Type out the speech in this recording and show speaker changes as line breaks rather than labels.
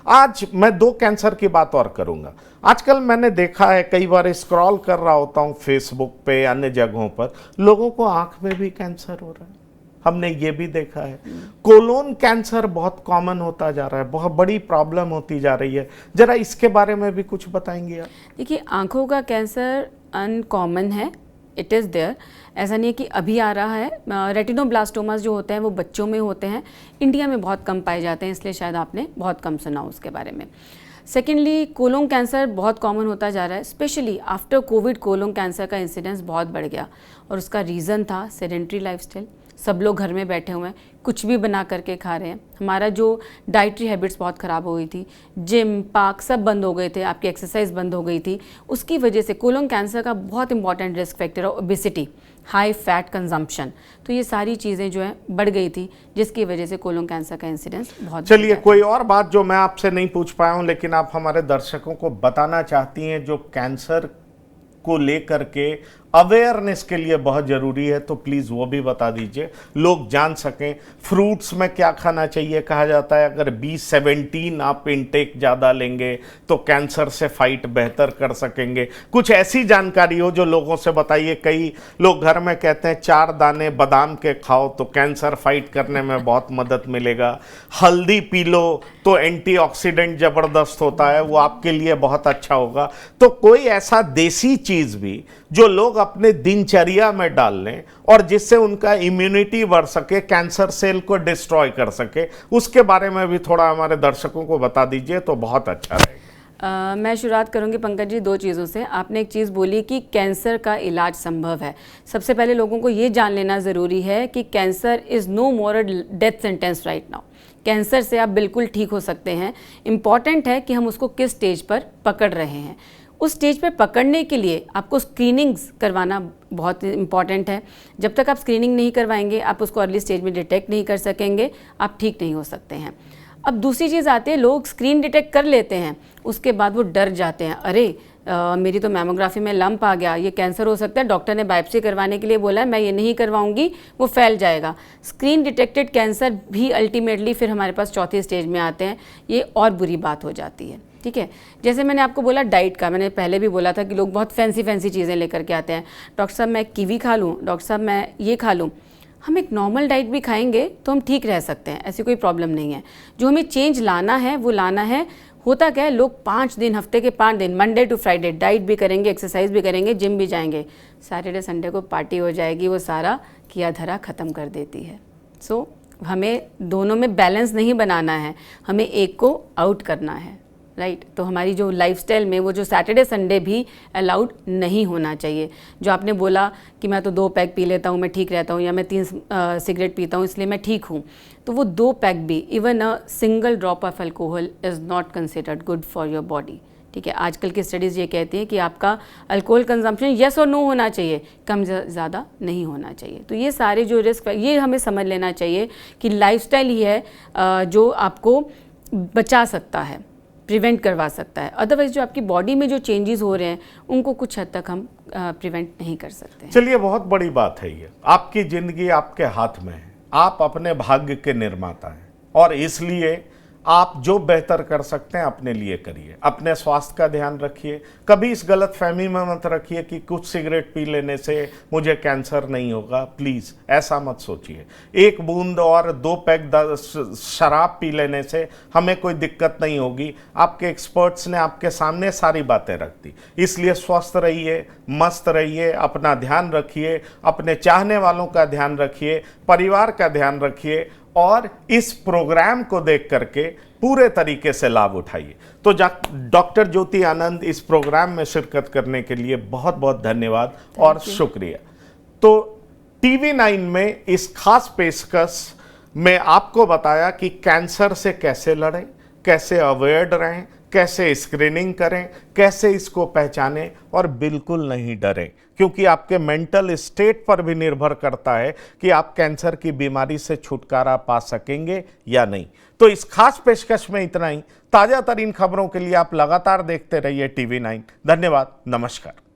आज मैं 2 कैंसर की बात और करूंगा। आजकल मैंने देखा है, कई बार स्क्रॉल कर रहा होता हूं फेसबुक पे, अन्य जगहों पर, लोगों को आंख में भी कैंसर हो रहा है। हमने ये भी देखा है। कोलोन कैंसर बहुत कॉमन होता जा रहा है, बहुत बड़ी प्रॉब्लम होती जा रही है। जरा इसके बारे में भी कुछ बताएंगे आप?
देखिए, आंखों का कैंसर अनकॉमन है, इट इज़ देयर। ऐसा नहीं है कि अभी आ रहा है। रेटिनोब्लास्टोमास जो होते हैं वो बच्चों में होते हैं, इंडिया में बहुत कम पाए जाते हैं, इसलिए शायद आपने बहुत कम सुना उसके बारे में। सेकेंडली, कोलोन कैंसर बहुत कॉमन होता जा रहा है, specially after covid colon cancer का इंसिडेंस बहुत बढ़ गया और उसका रीज़न था सेडेंट्री लाइफस्टाइल। सब लोग घर में बैठे हुए हैं, कुछ भी बना करके खा रहे हैं। हमारा जो डाइटरी हैबिट्स बहुत ख़राब हो गई थी, जिम पार्क सब बंद हो गए थे, आपकी एक्सरसाइज बंद हो गई थी। उसकी वजह से कोलोन कैंसर का बहुत इंपॉर्टेंट रिस्क फैक्टर है ओबेसिटी, हाई फैट कंजम्पशन। तो ये सारी चीज़ें जो है बढ़ गई थी, जिसकी वजह से कोलोन कैंसर का इंसिडेंस बहुत।
चलिए, कोई और बात जो मैं आपसे नहीं पूछ पाया हूं लेकिन आप हमारे दर्शकों को बताना चाहती हैं, जो कैंसर को लेकर के अवेयरनेस के लिए बहुत ज़रूरी है, तो प्लीज़ वो भी बता दीजिए, लोग जान सकें। फ्रूट्स में क्या खाना चाहिए? कहा जाता है अगर B17 आप इनटेक ज़्यादा लेंगे तो कैंसर से फाइट बेहतर कर सकेंगे। कुछ ऐसी जानकारी हो जो लोगों से बताइए। कई लोग घर में कहते हैं 4 दाने बादाम के खाओ तो कैंसर फाइट करने में बहुत मदद मिलेगा। हल्दी पी लो तो एंटीऑक्सीडेंट ज़बरदस्त होता है, वो आपके लिए बहुत अच्छा होगा। तो कोई ऐसा देसी चीज़ भी जो लोग अपने दिनचर्या में डाल लें और जिससे उनका इम्यूनिटी बढ़ सके, कैंसर सेल को डिस्ट्रॉय कर सके, उसके बारे में भी थोड़ा हमारे दर्शकों को बता दीजिए तो बहुत अच्छा रहेगा।
मैं शुरुआत करूंगी पंकज जी 2 चीज़ों से। आपने एक चीज़ बोली कि कैंसर का इलाज संभव है। सबसे पहले लोगों को ये जान लेना ज़रूरी है कि cancer is no more a death sentence right now. Cancer से आप बिल्कुल ठीक हो सकते हैं। इम्पॉर्टेंट है कि हम उसको किस स्टेज पर पकड़ रहे हैं। उस स्टेज पर पकड़ने के लिए आपको स्क्रीनिंग्स करवाना बहुत इम्पॉर्टेंट है। जब तक आप स्क्रीनिंग नहीं करवाएंगे, आप उसको अर्ली स्टेज में डिटेक्ट नहीं कर सकेंगे, आप ठीक नहीं हो सकते हैं। अब दूसरी चीज़ आती है, लोग स्क्रीन डिटेक्ट कर लेते हैं, उसके बाद वो डर जाते हैं, अरे मेरी तो मैमोग्राफी में लंप आ गया, ये कैंसर हो सकता है, डॉक्टर ने बायोप्सी करवाने के लिए बोला है, मैं ये नहीं करवाऊंगी, वो फैल जाएगा। स्क्रीन डिटेक्टेड कैंसर भी अल्टीमेटली फिर हमारे पास चौथी स्टेज में आते हैं, ये और बुरी बात हो जाती है। ठीक है, जैसे मैंने आपको बोला डाइट का, मैंने पहले भी बोला था कि लोग बहुत फैंसी चीज़ें लेकर के आते हैं। डॉक्टर साहब मैं कीवी खा लूँ, डॉक्टर साहब मैं ये खा लूँ। हम एक नॉर्मल डाइट भी खाएंगे तो हम ठीक रह सकते हैं, ऐसी कोई प्रॉब्लम नहीं है। जो हमें चेंज लाना है वो लाना है। होता क्या है, लोग 5 दिन, हफ्ते के 5 दिन, मंडे टू फ्राइडे डाइट भी करेंगे, एक्सरसाइज भी करेंगे, जिम भी जाएंगे, सैटरडे संडे को पार्टी हो जाएगी, वो सारा किया धरा ख़त्म कर देती है। सो हमें दोनों में बैलेंस नहीं बनाना है, हमें एक को आउट करना है, राइट। तो हमारी जो लाइफस्टाइल में वो जो सैटरडे संडे भी अलाउड नहीं होना चाहिए। जो आपने बोला कि मैं तो 2 पैक पी लेता हूँ मैं ठीक रहता हूँ, या मैं 3 सिगरेट पीता हूँ इसलिए मैं ठीक हूँ, तो वो 2 पैक भी, even a single drop of alcohol is not considered good for your body. ठीक है, आजकल की स्टडीज़ ये कहती हैं कि आपका अल्कोहल कंजम्पशन येस और नो होना चाहिए, कम ज़्यादा नहीं होना चाहिए। तो ये सारे जो रिस्क, ये हमें समझ लेना चाहिए कि लाइफस्टाइल ही है जो आपको बचा सकता है, प्रिवेंट करवा सकता है। अदरवाइज जो आपकी बॉडी में जो चेंजेस हो रहे हैं उनको कुछ हद तक हम प्रिवेंट नहीं कर सकते हैं।
चलिए, बहुत बड़ी बात है ये। आपकी जिंदगी आपके हाथ में है, आप अपने भाग्य के निर्माता हैं और इसलिए आप जो बेहतर कर सकते हैं अपने लिए करिए। अपने स्वास्थ्य का ध्यान रखिए। कभी इस गलत फहमी में मत रखिए कि कुछ सिगरेट पी लेने से मुझे कैंसर नहीं होगा। प्लीज़ ऐसा मत सोचिए। 1 बूंद और 2 पैक शराब पी लेने से हमें कोई दिक्कत नहीं होगी। आपके एक्सपर्ट्स ने आपके सामने सारी बातें रख दी। इसलिए स्वस्थ रहिए, मस्त रहिए, अपना ध्यान रखिए, अपने चाहने वालों का ध्यान रखिए, परिवार का ध्यान रखिए और इस प्रोग्राम को देख करके पूरे तरीके से लाभ उठाइए। तो डॉक्टर ज्योति आनंद, इस प्रोग्राम में शिरकत करने के लिए बहुत बहुत धन्यवाद और शुक्रिया। तो TV9 में इस खास पेशकश में आपको बताया कि कैंसर से कैसे लड़ें, कैसे अवेयर रहें, कैसे स्क्रीनिंग करें, कैसे इसको पहचानें और बिल्कुल नहीं डरें, क्योंकि आपके मेंटल स्टेट पर भी निर्भर करता है कि आप कैंसर की बीमारी से छुटकारा पा सकेंगे या नहीं। तो इस खास पेशकश में इतना ही। ताज़ा तरीन खबरों के लिए आप लगातार देखते रहिए TV9। धन्यवाद, नमस्कार।